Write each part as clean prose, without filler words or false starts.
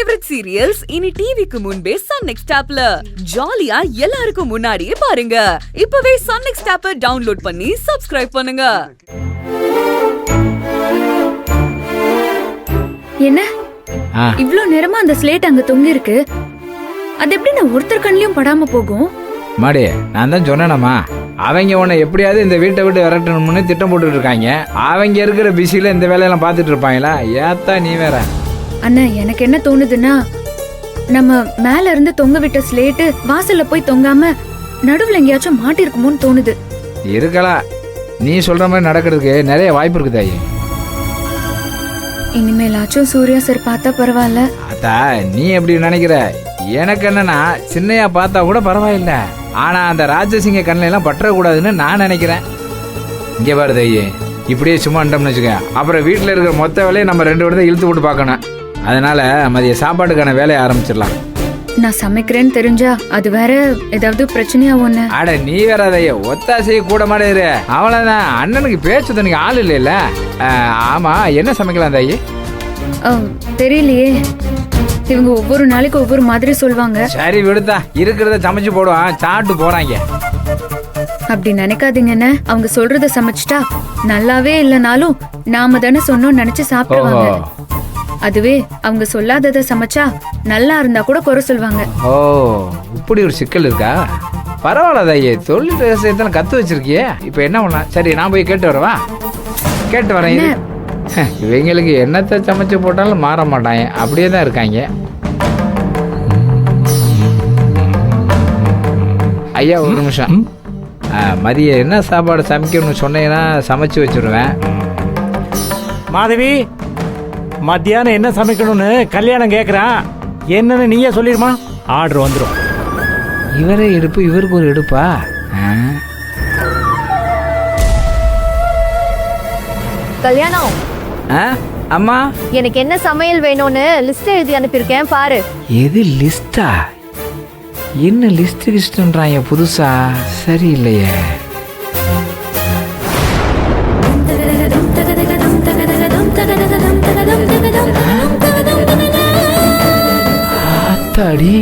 Favourite serials இனி டிவிக்கு முன்பே சன் நெக்ஸ்ட் ஆப்ல ஜாலியா எல்லாருக்கும் முன்னாடியே பாருங்க. இப்பவே சன் நெக்ஸ்ட் ஆப்பை டவுன்லோட் பண்ணி சப்ஸ்கிரைப் பண்ணுங்க. என்ன இவ்ளோ நேரமா அந்த ஸ்லேட் அங்க தொங்கி இருக்கு? அது எப்படி நான் ஒருத்தர் கண்ணிலையும் படாம போகும்? மாடி, நான் தான் சொன்னேனம்மா, அவங்க உன்னை எப்படியாவது இந்த வீட்டை விட்டு விரட்டணும்னு திட்டம் போட்டுட்டு இருக்காங்க. அவங்க இருக்கிற பிஸியில இந்த வேலையெல்லாம் பார்த்துட்டு இருப்பாங்களா? ஏத்தா நீ வேற. அண்ணா, எனக்கு என்ன தோணுதுன்னா, நம்ம மேல இருந்து தொங்க விட்ட ஸ்லேட்டு வாசல்ல போய் தொங்காம நடுவுல எங்கேயாச்சும் மாட்டி இருக்குமோன்னு தோணுது. இருக்கலாம், நீ சொல்ற மாதிரி நடக்கிறதுக்கு நிறைய வாய்ப்பு இருக்குது தாயி. இனிமேலாச்சும் சூர்யா சார் பார்த்தா பரவாயில்ல. அத்தா, நீ எப்படி நினைக்கிற? எனக்கு என்னன்னா, சின்னையா பார்த்தா கூட பரவாயில்ல, ஆனா அந்த ராஜசிங்க கண்ணில எல்லாம் பற்றக்கூடாதுன்னு நான் நினைக்கிறேன். இங்கே பாரு தையே, இப்படியே சும்மா இருந்தோம்னு வச்சுக்க, அப்புறம் வீட்டில் இருக்கிற மொத்த வேலையை நம்ம 2 வருடம் இழுத்து போட்டு பார்க்கணும். அதனால மதிய சாப்பாட்டுக்கான வேலையை ஆரம்பிச்சிடலாம். நான் சமைக்கிறேன்னு தெரிஞ்சா அது வேற ஏதாவது பிரச்சனையாவும். அட நீ வேற தைய, ஒத்தாசையை கூட மாட்டேரு. அவ்வளவுதான், அண்ணனுக்கு பேச்சு தனிக்கு ஆள் இல்லைல்ல. ஆமா, என்ன சமைக்கலாம் தாயி? தெரியலையே, இவங்க ஒவ்வொரு நாளைக்கு ஒவ்வொரு மாதிரி சொல்லுவாங்க. சரி விடுதா, இருக்கிறத சமைச்சு போடுவான், சாப்பிட்டு போறாங்க. அப்படி நினைக்காதீங்கன்னு, அவங்க சொல்றத சமைச்சிட்டா நல்லாவே இல்லைனாலும் நாம தானே சொன்னோம் நினைச்சு சாப்பிடுவாங்க. அதுவே அவங்க சொல்லாததை சமைச்சா நல்லா இருந்தா கூட குறை சொல்லுவாங்க. ஓ, இப்படி ஒரு சிக்கல் இருக்கா? பரவாயில்ல தாயே, தொழில் ரகசியத்தெல்லாம் கத்து வச்சிருக்கியே. இப்ப என்ன பண்ணலாம்? சரி, நான் போய் கேட்டு வரவா? கேட்டு வரேன். இவங்களுக்கு என்னத்தை சமைச்சு போட்டாலும் மாற மாட்டாங்க, அப்படியே தான் இருக்காங்க. ஐயா, ஒரு நிமிஷம். மதியம் என்ன சாப்பாடு சமைக்கணும்னு சொன்னீங்கன்னா சமைச்சு வச்சுருவேன். மாதவி, மத்தியானம் என்ன சமைக்கணும்னு கல்யாணம் கேட்குறான். என்னன்னு நீயே சொல்லிடுமா, ஆர்டர் வந்துடும். இவரே எடுப்பு, இவருக்கு ஒரு எடுப்பா? கல்யாணம். அம்மா, எனக்கு என்ன சமையல் வேணும்னு லிஸ்ட் எழுதி அனுப்பியிருக்கேன், பாரு. எது லிஸ்டா? என்ன லிஸ்ட்ன்றாங்க புதுசா? சரியில்லையே. ஆத்தாடி,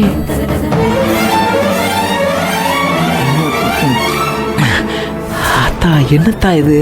ஆத்தா, என்னத்தா இது?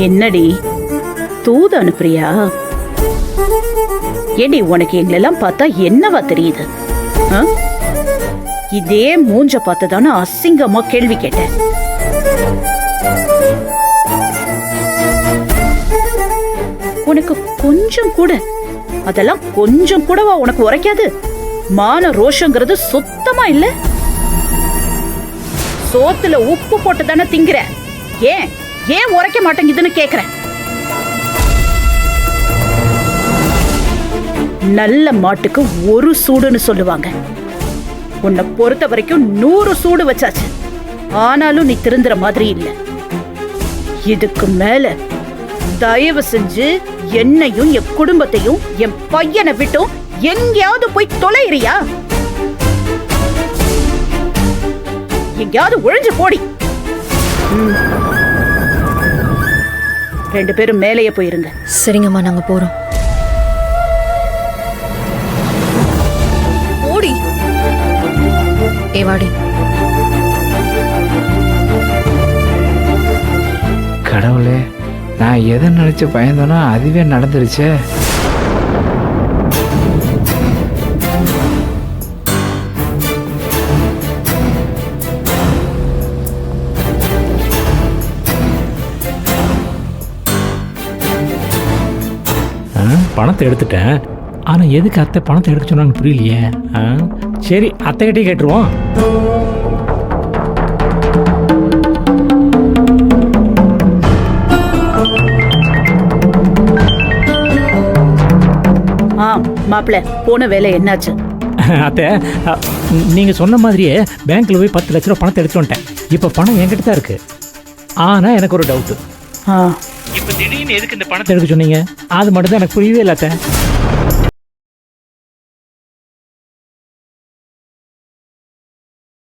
என்னடி தூது அனுப்புறியா? ஏடி, உனக்கு எங்களெல்லாம் பார்த்தா என்னவா தெரியுது? இதே மூஞ்ச பார்த்து தானே அசிங்கமா கேள்வி கேட்டேன். உனக்கு கொஞ்சம் கூட, அதெல்லாம் கொஞ்சம் கூடவா உனக்கு உரைக்காது? மான ரோஷங்கிறது சுத்தமா இல்ல. சோத்துல உப்பு போட்டு தானே திங்கிற. ஏன் ஏன் உரைக்க மாட்டேங்குதுன்னு கேக்குறேன். நல்ல மாட்டுக்கு ஒரு சூடுன்னு சொல்லுவாங்க. உன்னை பொறுத்த வரைக்கும் 100 சூடு வச்சாச்சு, ஆனாலும் நீ திருந்துற மாதிரி இல்ல. இதுக்கு மேல தயவு செஞ்சு என்னையும் என் குடும்பத்தையும் என் பையனை விட்டும் எங்கேயாவது போய் தொலைறியா? எங்கேயாவது ஒழிஞ்சு போடி. 2 பேரும் மேலேயே போயிருங்க. சரிங்கம்மா, நாங்க போறோம். ஓடி ஏவாடி. கடவுளே, நான் எதை நினைச்சு பயந்தோன்னா அதுவே நடந்துருச்சே. பணத்தை எடுத்துட்டேன், ஆனால் எதுக்கு அத்தை பணத்தை எடுக்க சொன்னான்னு புரியலையே. சரி, அத்தைகிட்டே கேட்டுருவோம். மாப்பிள்ள போன வேலை என்னாச்சு? அத்தை, நீங்கள் சொன்ன மாதிரியே பேங்க்கில் போய் 10 லட்ச ரூபா பணத்தை எடுத்து வந்துட்டேன். இப்போ பணம் என்கிட்ட தான் இருக்கு. ஆனால் எனக்கு ஒரு டவுட்டு. இப்போ திடீர்னு எதுக்கு இந்த பணத்தை எடுக்க சொன்னீங்க? அது மட்டும் தான் எனக்கு புரியவே இல்லை அத்தை.